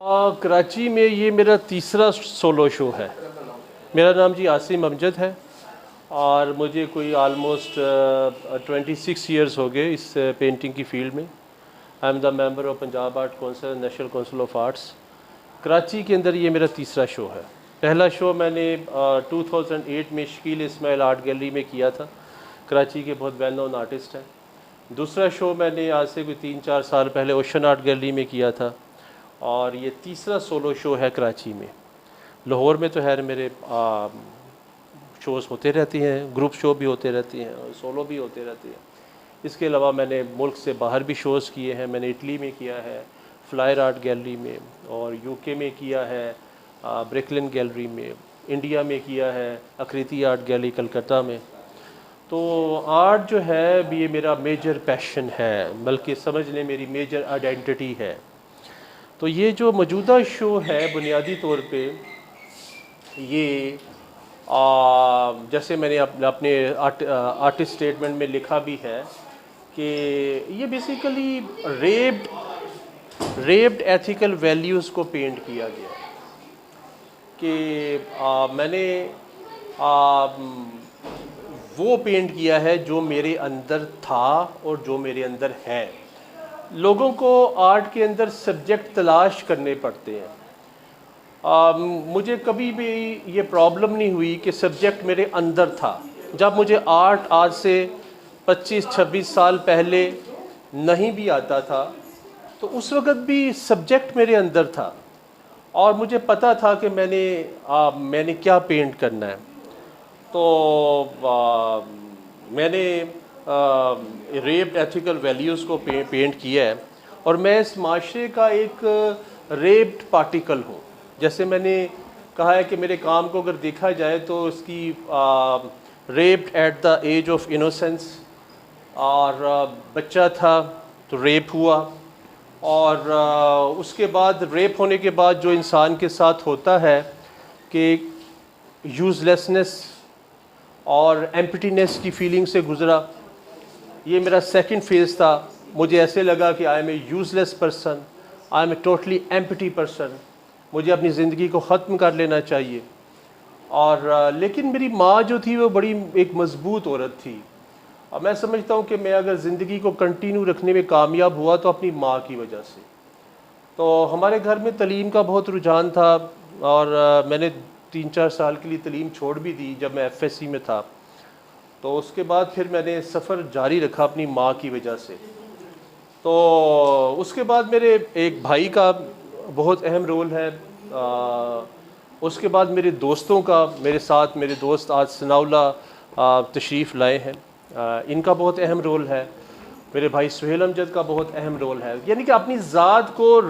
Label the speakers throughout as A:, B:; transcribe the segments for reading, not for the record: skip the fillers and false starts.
A: कराची में ये मेरा तीसरा सोलो शो है। मेरा नाम जी आसिम अमजद है और मुझे कोई आलमोस्ट 26 ईयर्स हो गए इस पेंटिंग की फील्ड में। I am the member of Punjab art council, national council of arts. Karachi के अंदर ये मेरा तीसरा शो है। पहला शो मैंने 2008 में शकील इस्माइल आर्ट गैलरी में किया था। कराची के बहुत वेल नोन आर्टिस्ट हैं। दूसरा शो मैंने आज से कोई 3-4 साल पहले ओशन आर्ट गैलरी में किया था और ये तीसरा सोलो शो है कराची में। लाहौर में तो खैर मेरे शोज़ होते रहते हैं, ग्रुप शो भी होते रहते हैं और सोलो भी होते रहते हैं। इसके अलावा मैंने मुल्क से बाहर भी शोज़ किए हैं। मैंने इटली में किया है फ्लायर आर्ट गैलरी में, और यूके में किया है ब्रिकलिन गैलरी में, इंडिया में किया है आकृति आर्ट गैलरी कलकत्ता में। तो आर्ट जो है ये मेरा मेजर पैशन है, बल्कि समझ लें मेरी मेजर आइडेंटिटी है। तो ये जो मौजूदा शो है बुनियादी तौर पे ये जैसे मैंने अपने आर्टिस्ट स्टेटमेंट में लिखा भी है कि ये बेसिकली रेप्ड एथिकल वैल्यूज़ को पेंट किया गया कि मैंने वो पेंट किया है जो मेरे अंदर था और जो मेरे अंदर है। लोगों को आर्ट के अंदर सब्जेक्ट तलाश करने पड़ते हैं। मुझे कभी भी ये प्रॉब्लम नहीं हुई कि सब्जेक्ट मेरे अंदर था। जब मुझे आर्ट आज से 25-26 साल पहले नहीं भी आता था तो उस वक़्त भी सब्जेक्ट मेरे अंदर था और मुझे पता था कि मैंने क्या पेंट करना है। तो मैंने रेप्ड एथिकल वैल्यूज़ को पेंट किया है और मैं इस माशरे का एक रेप्ड पार्टिकल हूँ। जैसे मैंने कहा है कि मेरे काम को अगर देखा जाए तो इसकी raped at the age of innocence, और बच्चा था तो रेप हुआ, और उसके बाद रेप होने के बाद जो इंसान के साथ होता है कि यूज़लेसनेस और एम्प्टीनेस की फीलिंग से गुज़रा। ये मेरा सेकंड फेज़ था। मुझे ऐसे लगा कि I am a useless person, I am a totally empty person, मुझे अपनी ज़िंदगी को ख़त्म कर लेना चाहिए। और लेकिन मेरी माँ जो थी वो बड़ी एक मज़बूत औरत थी और मैं समझता हूँ कि मैं अगर ज़िंदगी को कंटिन्यू रखने में कामयाब हुआ तो अपनी माँ की वजह से। तो हमारे घर में तलीम का बहुत रुझान था और मैंने 3-4 साल के लिए तलीम छोड़ भी दी जब मैं FSC में था। तो उसके बाद फिर मैंने सफ़र जारी रखा अपनी माँ की वजह से। तो उसके बाद मेरे एक भाई का बहुत अहम रोल है। उसके बाद मेरे दोस्तों का, मेरे साथ मेरे दोस्त आज सनाउल्लाह तशरीफ़ लाए हैं, इनका बहुत अहम रोल है। मेरे भाई सुहेल अमजद का बहुत अहम रोल है। यानी कि अपनी ज़ात को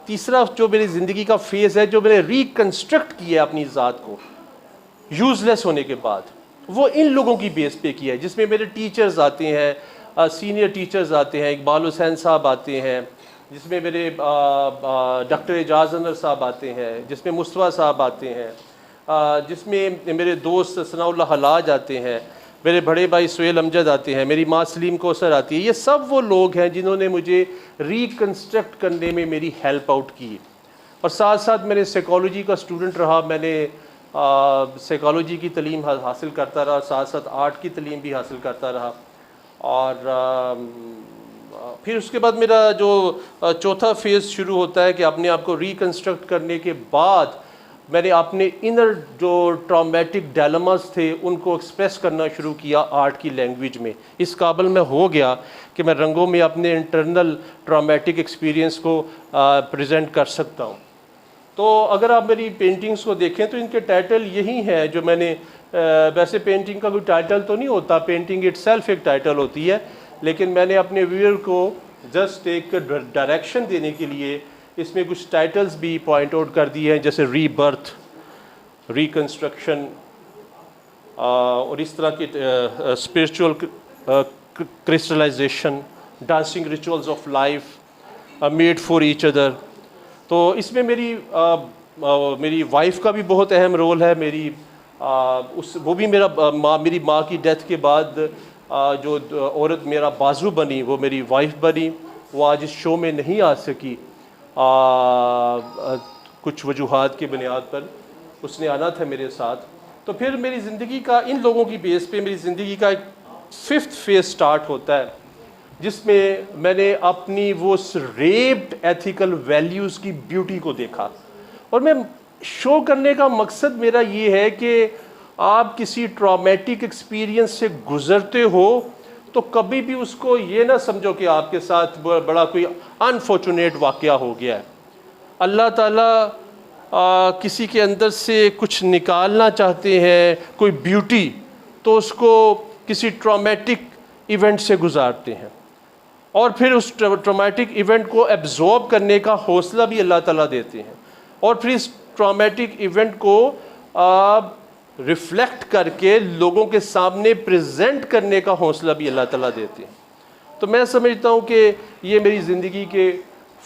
A: तीसरा जो मेरी ज़िंदगी का फेज़ है, जो मैंने रिकन्स्ट्रक्ट किया अपनी ज़ात को यूज़लेस होने के बाद, वो इन लोगों की बेस पे किया है। जिसमें मेरे टीचर्स आते हैं, सीनियर टीचर्स आते हैं, इकबाल हुसैन साहब आते हैं, जिसमें मेरे डॉक्टर एजाज़ अनवर साहब आते हैं, जिसमें मुस्तफ़ा साहब आते हैं, जिसमें मेरे दोस्त सनाउल्लाह हलाज आते हैं, मेरे बड़े भाई सुहेल अमजद आते हैं, मेरी माँ सलीम कौसर आती है। ये सब वो लोग हैं जिन्होंने मुझे रिकन्स्ट्रक्ट करने में मेरी हेल्प आउट की। और साथ साथ मैंने साइकोलॉजी का स्टूडेंट रहा। मैंने साइकोलॉजी की तलीम हासिल करता रहा, साथ साथ आर्ट की तलीम भी हासिल करता रहा। और फिर उसके बाद मेरा जो चौथा फेज़ शुरू होता है कि अपने आप को रिकन्स्ट्रक्ट करने के बाद मैंने अपने इनर जो ट्रॉमेटिक डायलेमास थे उनको एक्सप्रेस करना शुरू किया आर्ट की लैंग्वेज में। इस काबिल मैं हो गया कि मैं रंगों में अपने इंटरनल ट्रॉमेटिक एक्सपीरियंस को प्रेजेंट कर सकता हूँ। तो अगर आप मेरी पेंटिंग्स को देखें तो इनके टाइटल यही हैं जो मैंने वैसे पेंटिंग का कोई टाइटल तो नहीं होता, पेंटिंग इटसेल्फ एक टाइटल होती है, लेकिन मैंने अपने व्यूअर को जस्ट एक डायरेक्शन देने के लिए इसमें कुछ टाइटल्स भी पॉइंट आउट कर दिए हैं, जैसे रीबर्थ, रिकन्स्ट्रक्शन और इस तरह के spiritual crystallization, dancing rituals of life, made for each other. तो इसमें मेरी वाइफ का भी बहुत अहम रोल है। वो भी मेरी माँ की डेथ के बाद जो औरत मेरा बाजू बनी वो मेरी वाइफ बनी। वो आज इस शो में नहीं आ सकी कुछ वजूहात की बुनियाद पर उसने आना था मेरे साथ। तो फिर मेरी ज़िंदगी का इन लोगों की बेस पे मेरी ज़िंदगी का एक 5th फेज़ स्टार्ट होता है, जिसमें मैंने अपनी वो रेप्ड एथिकल वैल्यूज़ की ब्यूटी को देखा। और मैं शो करने का मकसद मेरा ये है कि आप किसी ट्रॉमेटिक एक्सपीरियंस से गुज़रते हो तो कभी भी उसको ये ना समझो कि आपके साथ बड़ा कोई अनफॉर्चुनेट वाक़या हो गया है। अल्लाह ताला किसी के अंदर से कुछ निकालना चाहते हैं, कोई ब्यूटी, तो उसको किसी ट्रॉमेटिक इवेंट से गुजारते हैं और फिर उस ट्रॉमेटिक इवेंट को एब्जॉर्ब करने का हौसला भी अल्लाह ताला देते हैं और फिर इस ट्रॉमेटिक इवेंट को रिफ्लेक्ट करके लोगों के सामने प्रेजेंट करने का हौसला भी अल्लाह ताला देते हैं। तो मैं समझता हूँ कि ये मेरी ज़िंदगी के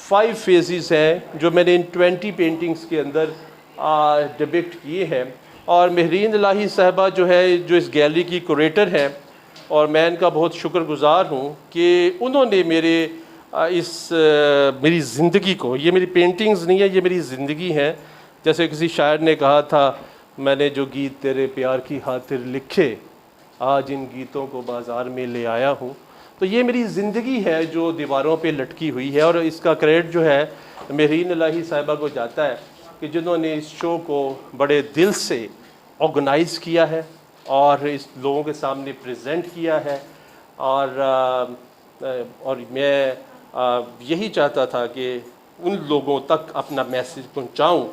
A: 5 फेजेस हैं जो मैंने इन 20 पेंटिंग्स के अंदर डिपिक्ट किए हैं। और महरीन इलाही साहबा जो है, जो इस गैलरी की कुरेटर हैं, और मैं इनका बहुत शुक्रगुज़ार हूँ कि उन्होंने मेरी ज़िंदगी को, ये मेरी पेंटिंग्स नहीं है, ये मेरी ज़िंदगी है। जैसे किसी शायर ने कहा था, मैंने जो गीत तेरे प्यार की खातिर लिखे, आज इन गीतों को बाज़ार में ले आया हूँ। तो ये मेरी ज़िंदगी है जो दीवारों पे लटकी हुई है, और इसका क्रेडिट जो है महरीन इलाही साहिबा को जाता है कि जिन्होंने इस शो को बड़े दिल से ऑर्गेनाइज़ किया है और इस लोगों के सामने प्रेजेंट किया है। और मैं यही चाहता था कि उन लोगों तक अपना मैसेज पहुंचाऊं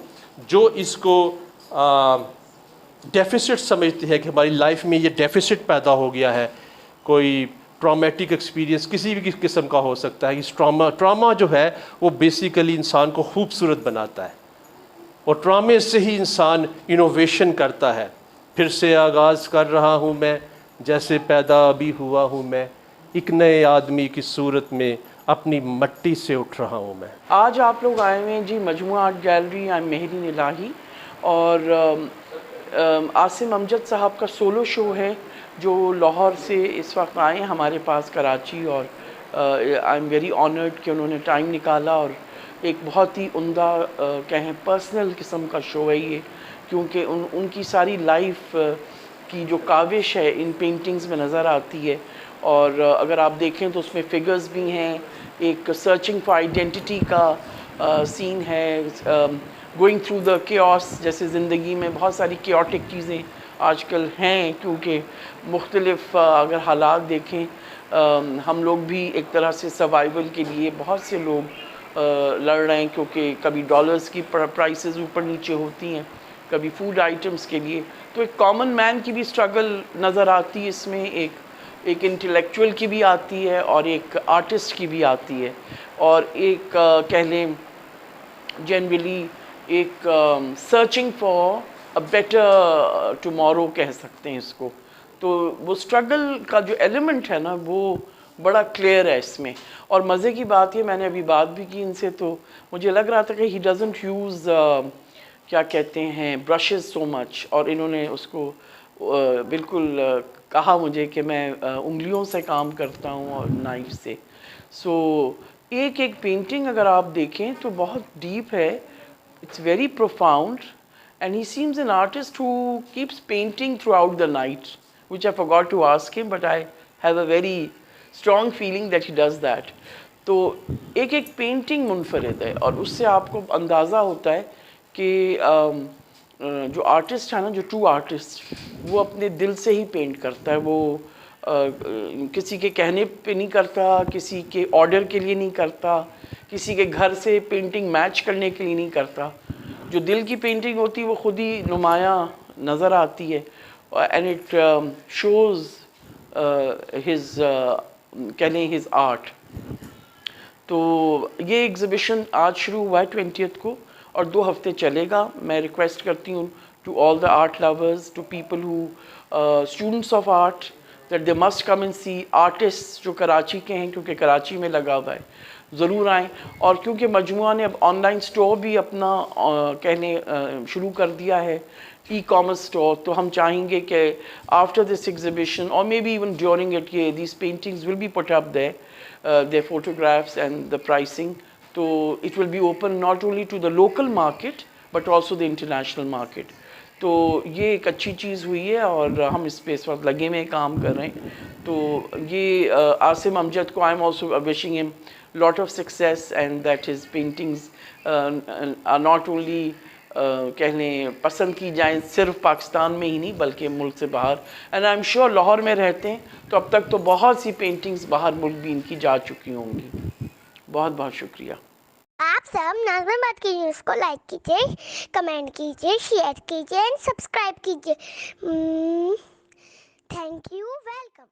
A: जो इसको डेफिसिट समझते हैं कि हमारी लाइफ में ये डेफिसिट पैदा हो गया है। कोई ट्रॉमेटिक एक्सपीरियंस किसी भी किस्म का हो सकता है। इस ट्रामा जो है वो बेसिकली इंसान को खूबसूरत बनाता है, और ट्रामे से ही इंसान इनोवेशन करता है। फिर से आगाज़ कर रहा हूँ मैं, जैसे पैदा अभी हुआ हूँ मैं, एक नए आदमी की सूरत में अपनी मट्टी से उठ रहा हूँ मैं।
B: आज आप लोग आए हुए हैं जी Majmua art gallery, I am Mahreen Ilahi, और आसिम अमजद साहब का सोलो शो है जो लाहौर से इस वक्त आए हैं हमारे पास कराची, और आई एम वेरी ऑनर्ड कि उन्होंने टाइम निकाला। और एक बहुत ही उम्दा कहें पर्सनल किस्म का शो है ये, क्योंकि उनकी सारी लाइफ की जो काविश है इन पेंटिंग्स में नज़र आती है। और अगर आप देखें तो उसमें फिगर्स भी हैं, एक सर्चिंग फॉर आइडेंटिटी का सीन है, गोइंग थ्रू द केओस, जैसे ज़िंदगी में बहुत सारी केओटिक चीज़ें आजकल हैं, क्योंकि मुख्तलिफ अगर हालात देखें हम लोग भी एक तरह से सर्वाइवल के लिए बहुत से लोग लड़ रहे हैं, क्योंकि कभी डॉलर्स की प्राइसेस ऊपर नीचे होती हैं, कभी फूड आइटम्स के लिए। तो एक कॉमन मैन की भी स्ट्रगल नज़र आती है इसमें, एक इंटेलेक्चुअल की भी आती है और एक आर्टिस्ट की भी आती है, और एक कह लें जनरली एक searching for a better tomorrow कह सकते हैं इसको। तो वो स्ट्रगल का जो एलिमेंट है ना वो बड़ा क्लियर है इसमें। और मज़े की बात है, मैंने अभी बात भी की इनसे, तो मुझे लग रहा था कि ही डजंट यूज़ क्या कहते हैं ब्रशेस सो मच, और इन्होंने उसको बिल्कुल कहा मुझे कि मैं उंगलियों से काम करता हूँ और नाइफ से। सो एक एक पेंटिंग अगर आप देखें तो बहुत डीप है, it's very profound, and he seems an artist who keeps painting throughout the night, which I forgot to ask him, but I have a very strong feeling that he does that. तो एक एक painting मुनफरिद है, और उससे आपको अंदाज़ा होता है कि जो आर्टिस्ट है ना, जो ट्रू आर्टिस्ट, वो अपने दिल से ही पेंट करता है। वो किसी के कहने पे नहीं करता, किसी के ऑर्डर के लिए नहीं करता, किसी के घर से पेंटिंग मैच करने के लिए नहीं करता। जो दिल की पेंटिंग होती है वो खुद ही नुमाया नज़र आती है, एंड इट शोज़ हिज कह लें हिज आर्ट। तो ये एग्ज़िबिशन आज शुरू हुआ है 20th को, और 2 हफ्ते चलेगा। मैं रिक्वेस्ट करती हूँ to all the art lovers, to people who students of art, that they must come and see artist जो कराची के हैं, क्योंकि कराची में लगा हुआ है, ज़रूर आएँ। और क्योंकि मजमुआ ने अब ऑनलाइन स्टोर भी अपना कहने शुरू कर दिया है, ई-कॉमर्स स्टोर, तो हम चाहेंगे कि आफ्टर दिस एग्जीबिशन और may be even during it, ये these paintings will be put up there, their photographs and the pricing तो it will be open not only to the local market but also the international market. तो ये एक अच्छी चीज़ हुई है और हम इस पे इस वक्त लगे में काम कर रहे हैं। तो ये आसिम अमजद को I am also wishing him lot of success and that his paintings are not only कह लें पसंद की जाएँ सिर्फ पाकिस्तान में ही नहीं बल्कि मुल्क से बाहर। And I am sure Lahore में रहते हैं तो अब तक तो बहुत सी पेंटिंग्स बाहर मुल्क भी इनकी जा चुकी होंगी। बहुत बहुत शुक्रिया।
C: आप सब नाज़िम बात की न्यूज़ को लाइक कीजिए, कमेंट कीजिए, शेयर कीजिए एंड सब्सक्राइब कीजिए। Thank you, welcome.